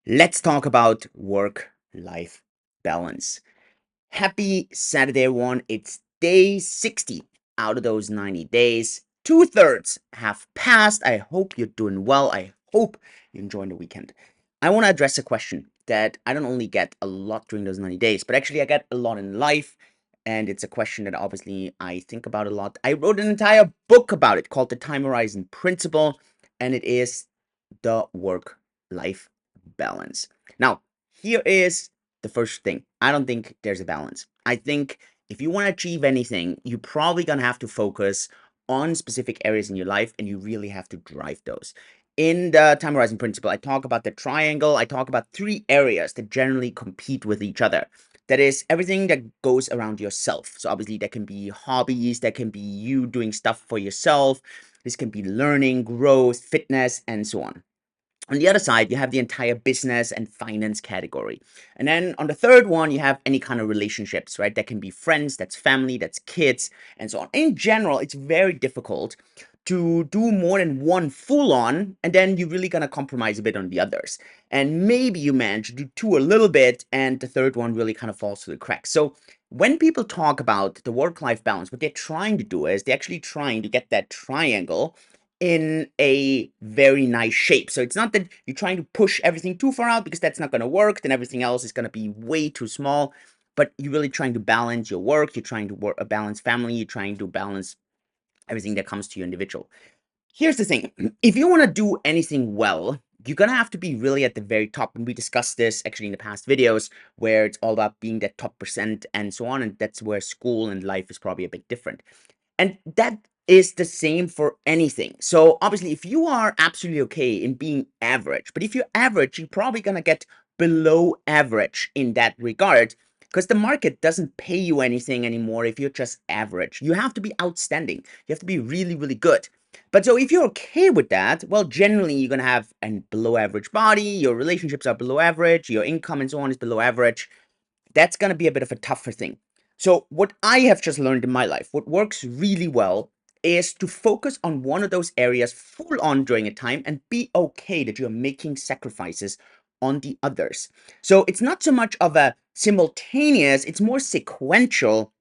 Let's talk about work-life balance. Happy Saturday, everyone. It's day 60 out of those 90 days. Two-thirds have passed. I hope you're doing well. I hope you're enjoying the weekend. I want to address a question that I don't only get a lot during those 90 days, but actually I get a lot in life. And it's a question that obviously I think about a lot. I wrote an entire book about it called The Time Horizon Principle, and it is the work-life balance. Now, here is the first thing. I don't think there's a balance. I think if you want to achieve anything, you're probably going to have to focus on specific areas in your life and you really have to drive those. In the time horizon principle, I talk about the triangle. I talk about three areas that generally compete with each other. That is everything that goes around yourself. So obviously that can be hobbies, that can be you doing stuff for yourself. This can be learning, growth, fitness, and so on. On the other side, you have the entire business and finance category. And then on the third one, you have any kind of relationships, right? That can be friends, that's family, that's kids, and so on. In general, it's very difficult to do more than one full on, and then you're really gonna compromise a bit on the others. And maybe you manage to do two a little bit, and the third one really kind of falls through the cracks. So when people talk about the work-life balance, what they're trying to do is they're actually trying to get that triangle in a very nice shape. So it's not that you're trying to push everything too far out because that's not going to work. Then everything else is going to be way too small. But you're really trying to balance your work. You're trying to balance family. You're trying to balance everything that comes to you individual. Here's the thing. If you want to do anything well, you're going to have to be really at the very top. And we discussed this actually in the past videos where it's all about being that top percent and so on. And that's where school and life is probably a bit different. And that is the same for anything. So obviously, if you are absolutely okay in being average, but if you're average, you're probably gonna get below average in that regard because the market doesn't pay you anything anymore if you're just average. You have to be outstanding. You have to be really, really good. But so if you're okay with that, well, generally you're gonna have a below average body, your relationships are below average, your income and so on is below average. That's going to be a bit of a tougher thing. So what I have just learned in my life, what works really well is to focus on one of those areas full on during a time and be okay that you're making sacrifices on the others. So it's not so much of a simultaneous, it's more sequential.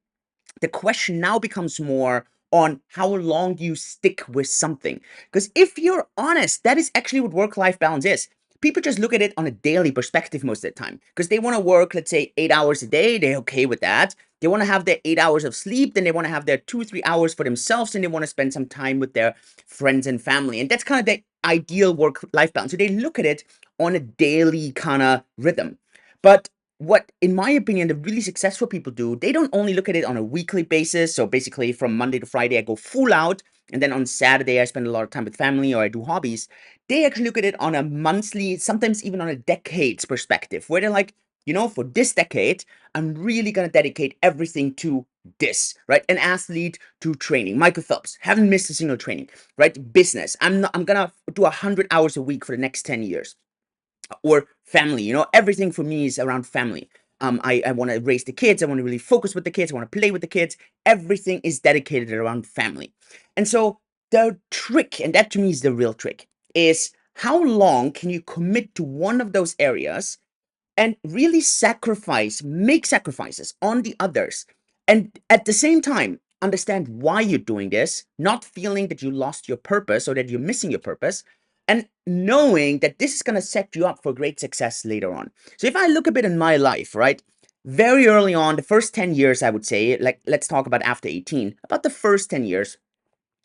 The question now becomes more on how long you stick with something. Because if you're honest, that is actually what work-life balance is. People just look at it on a daily perspective most of the time because they want to work, let's say, 8 hours a day. They're okay with that. They want to have their 8 hours of sleep. Then they want to have their 2 or 3 hours for themselves. And they want to spend some time with their friends and family. And that's kind of the ideal work-life balance. So they look at it on a daily kind of rhythm. But what, in my opinion, the really successful people do, they don't only look at it on a weekly basis. So basically, from Monday to Friday, I go full out. And then on Saturday, I spend a lot of time with family or I do hobbies. They actually look at it on a monthly, sometimes even on a decade's perspective, where they're like, for this decade, I'm really going to dedicate everything to this, right? An athlete to training. Michael Phelps, haven't missed a single training, right? Business. I'm going to do 100 hours a week for the next 10 years. Or family, everything for me is around family. I want to raise the kids. I want to really focus with the kids. I want to play with the kids. Everything is dedicated around family. And so the trick, and that to me is the real trick, is how long can you commit to one of those areas and really make sacrifices on the others. And at the same time, understand why you're doing this, not feeling that you lost your purpose or that you're missing your purpose, and knowing that this is going to set you up for great success later on. So if I look a bit in my life, right, very early on, the first 10 years, I would say, like, let's talk about after 18, about the first 10 years,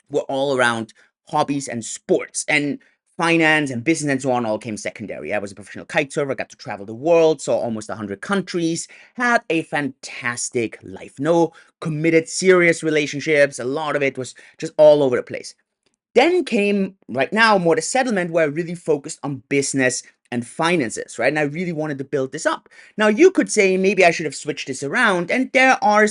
were all around hobbies and sports, and finance and business and so on all came secondary. I was a professional kite surfer, got to travel the world, saw almost 100 countries, had a fantastic life. No committed, serious relationships. A lot of it was just all over the place. Then came right now more the settlement where I really focused on business and finances, right? And I really wanted to build this up. Now you could say maybe I should have switched this around, and there are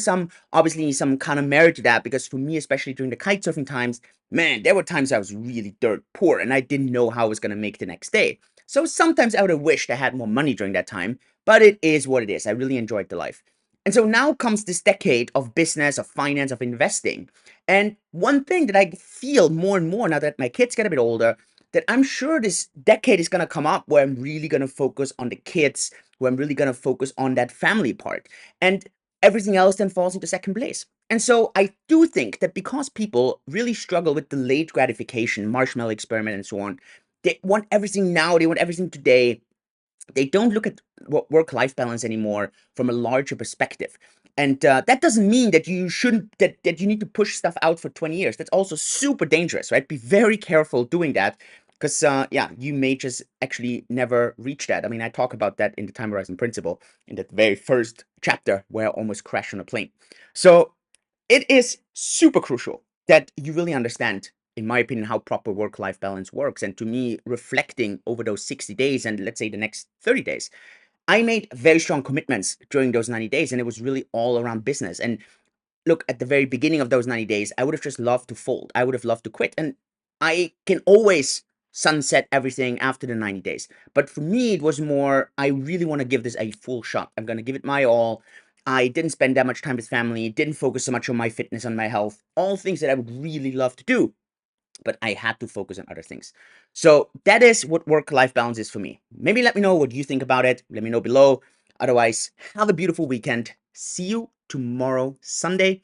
obviously some kind of merit to that, because for me, especially during the kite surfing times, man, there were times I was really dirt poor and I didn't know how I was gonna make the next day. So sometimes I would have wished I had more money during that time, but it is what it is. I really enjoyed the life. And so now comes this decade of business, of finance, of investing. And one thing that I feel more and more now that my kids get a bit older, that I'm sure this decade is gonna come up where I'm really gonna focus on the kids, where I'm really gonna focus on that family part. And everything else then falls into second place. And so I do think that because people really struggle with delayed gratification, marshmallow experiment, and so on, they want everything now, they want everything today. They don't look at work-life balance anymore from a larger perspective. And that doesn't mean that you shouldn't, that you need to push stuff out for 20 years. That's also super dangerous, right? Be very careful doing that because, yeah, you may just actually never reach that. I mean, I talk about that in the time horizon principle in that very first chapter where I almost crashed on a plane. So it is super crucial that you really understand, in my opinion, how proper work-life balance works. And to me, reflecting over those 60 days and let's say the next 30 days, I made very strong commitments during those 90 days, and it was really all around business. And look, at the very beginning of those 90 days, I would have just loved to fold. I would have loved to quit. And I can always sunset everything after the 90 days. But for me, it was more, I really want to give this a full shot. I'm going to give it my all. I didn't spend that much time with family, didn't focus so much on my fitness, on my health, all things that I would really love to do, but I had to focus on other things. So that is what work-life balance is for me. Maybe let me know what you think about it. Let me know below. Otherwise, have a beautiful weekend. See you tomorrow, Sunday,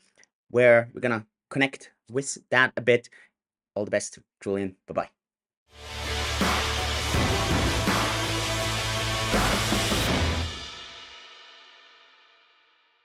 where we're gonna connect with that a bit. All the best, Julian. Bye-bye.